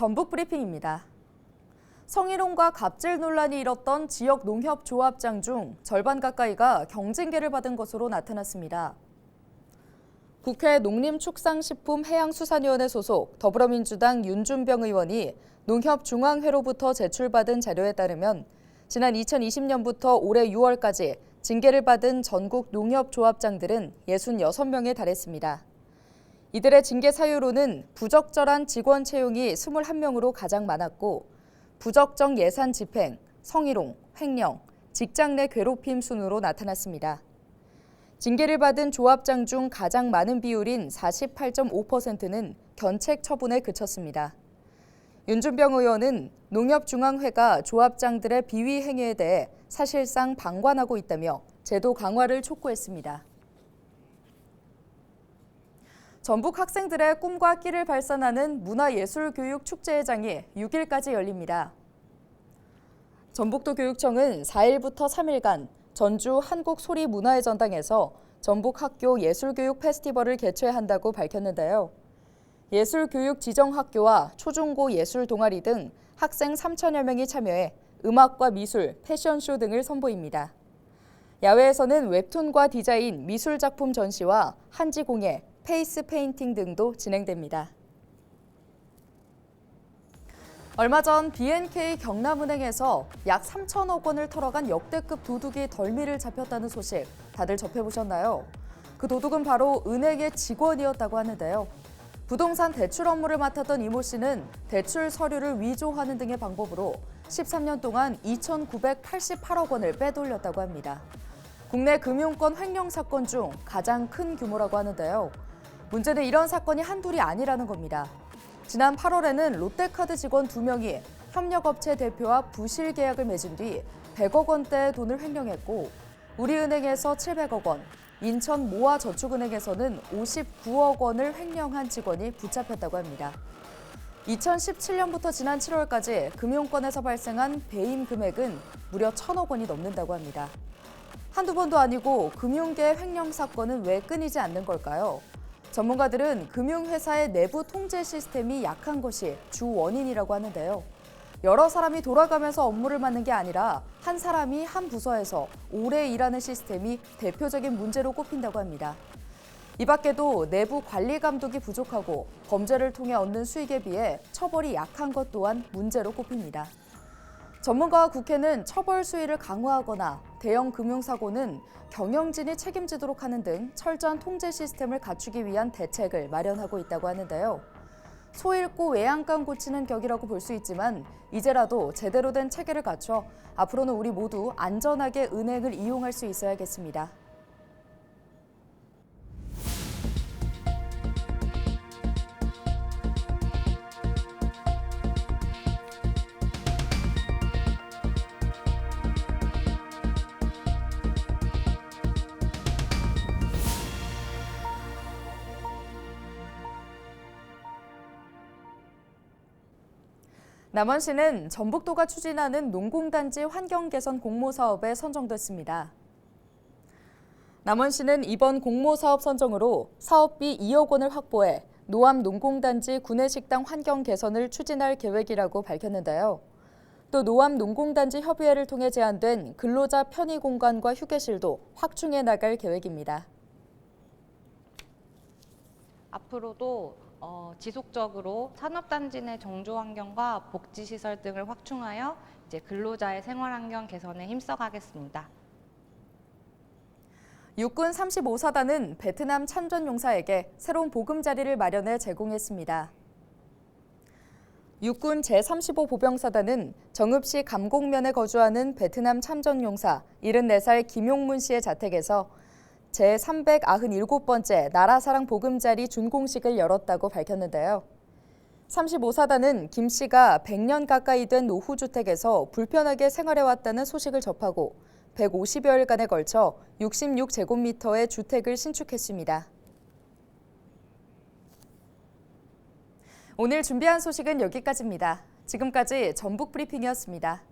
전북 브리핑입니다. 성희롱과 갑질 논란이 일었던 지역 농협 조합장 중 절반 가까이가 경징계를 받은 것으로 나타났습니다. 국회 농림축산식품해양수산위원회 소속 더불어민주당 윤준병 의원이 농협중앙회로부터 제출받은 자료에 따르면 지난 2020년부터 올해 6월까지 징계를 받은 전국 농협조합장들은 66명에 달했습니다. 이들의 징계 사유로는 부적절한 직원 채용이 21명으로 가장 많았고 부적정 예산 집행, 성희롱, 횡령, 직장 내 괴롭힘 순으로 나타났습니다. 징계를 받은 조합장 중 가장 많은 비율인 48.5%는 견책 처분에 그쳤습니다. 윤준병 의원은 농협중앙회가 조합장들의 비위 행위에 대해 사실상 방관하고 있다며 제도 강화를 촉구했습니다. 전북 학생들의 꿈과 끼를 발산하는 문화예술교육축제회장이 6일까지 열립니다. 전북도 교육청은 4일부터 3일간 전주 한국소리문화의 전당에서 전북 학교 예술교육 페스티벌을 개최한다고 밝혔는데요. 예술교육 지정학교와 초중고 예술 동아리 등 학생 3천여 명이 참여해 음악과 미술, 패션쇼 등을 선보입니다. 야외에서는 웹툰과 디자인, 미술작품 전시와 한지공예, 페이스 페인팅 등도 진행됩니다. 얼마 전 B&K 경남은행에서 약 3천억 원을 털어간 역대급 도둑이 덜미를 잡혔다는 소식 다들 접해보셨나요? 그 도둑은 바로 은행의 직원이었다고 하는데요. 부동산 대출 업무를 맡았던 이모 씨는 대출 서류를 위조하는 등의 방법으로 13년 동안 2,988억 원을 빼돌렸다고 합니다. 국내 금융권 횡령 사건 중 가장 큰 규모라고 하는데요. 문제는 이런 사건이 한둘이 아니라는 겁니다. 지난 8월에는 롯데카드 직원 2명이 협력업체 대표와 부실 계약을 맺은 뒤 100억 원대의 돈을 횡령했고 우리은행에서 700억 원, 인천 모아저축은행에서는 59억 원을 횡령한 직원이 붙잡혔다고 합니다. 2017년부터 지난 7월까지 금융권에서 발생한 배임 금액은 무려 1,000억 원이 넘는다고 합니다. 한두 번도 아니고 금융계 횡령 사건은 왜 끊이지 않는 걸까요? 전문가들은 금융회사의 내부 통제 시스템이 약한 것이 주 원인이라고 하는데요. 여러 사람이 돌아가면서 업무를 맡는 게 아니라 한 사람이 한 부서에서 오래 일하는 시스템이 대표적인 문제로 꼽힌다고 합니다. 이 밖에도 내부 관리 감독이 부족하고 범죄를 통해 얻는 수익에 비해 처벌이 약한 것 또한 문제로 꼽힙니다. 전문가와 국회는 처벌 수위를 강화하거나 대형 금융사고는 경영진이 책임지도록 하는 등 철저한 통제 시스템을 갖추기 위한 대책을 마련하고 있다고 하는데요. 소 잃고 외양간 고치는 격이라고 볼 수 있지만 이제라도 제대로 된 체계를 갖춰 앞으로는 우리 모두 안전하게 은행을 이용할 수 있어야겠습니다. 남원시는 전북도가 추진하는 농공단지 환경개선 공모사업에 선정됐습니다. 남원시는 이번 공모사업 선정으로 사업비 2억 원을 확보해 노암 농공단지 구내식당 환경 개선을 추진할 계획이라고 밝혔는데요. 또 노암 농공단지 협의회를 통해 제안된 근로자 편의 공간과 휴게실도 확충해 나갈 계획입니다. 앞으로도 지속적으로 산업단지 내 정조 환경과 복지 시설 등을 확충하여 근로자의 생활 환경 개선에 힘써가겠습니다. 육군 35사단은 베트남 참전용사에게 새로운 보금자리를 마련해 제공했습니다. 육군 제35보병사단은 정읍시 감곡면에 거주하는 베트남 참전용사 74살 김용문 씨의 자택에서 제397번째 나라사랑 보금자리 준공식을 열었다고 밝혔는데요. 35사단은 김 씨가 100년 가까이 된 노후주택에서 불편하게 생활해왔다는 소식을 접하고 150여일간에 걸쳐 66제곱미터의 주택을 신축했습니다. 오늘 준비한 소식은 여기까지입니다. 지금까지 전북 브리핑이었습니다.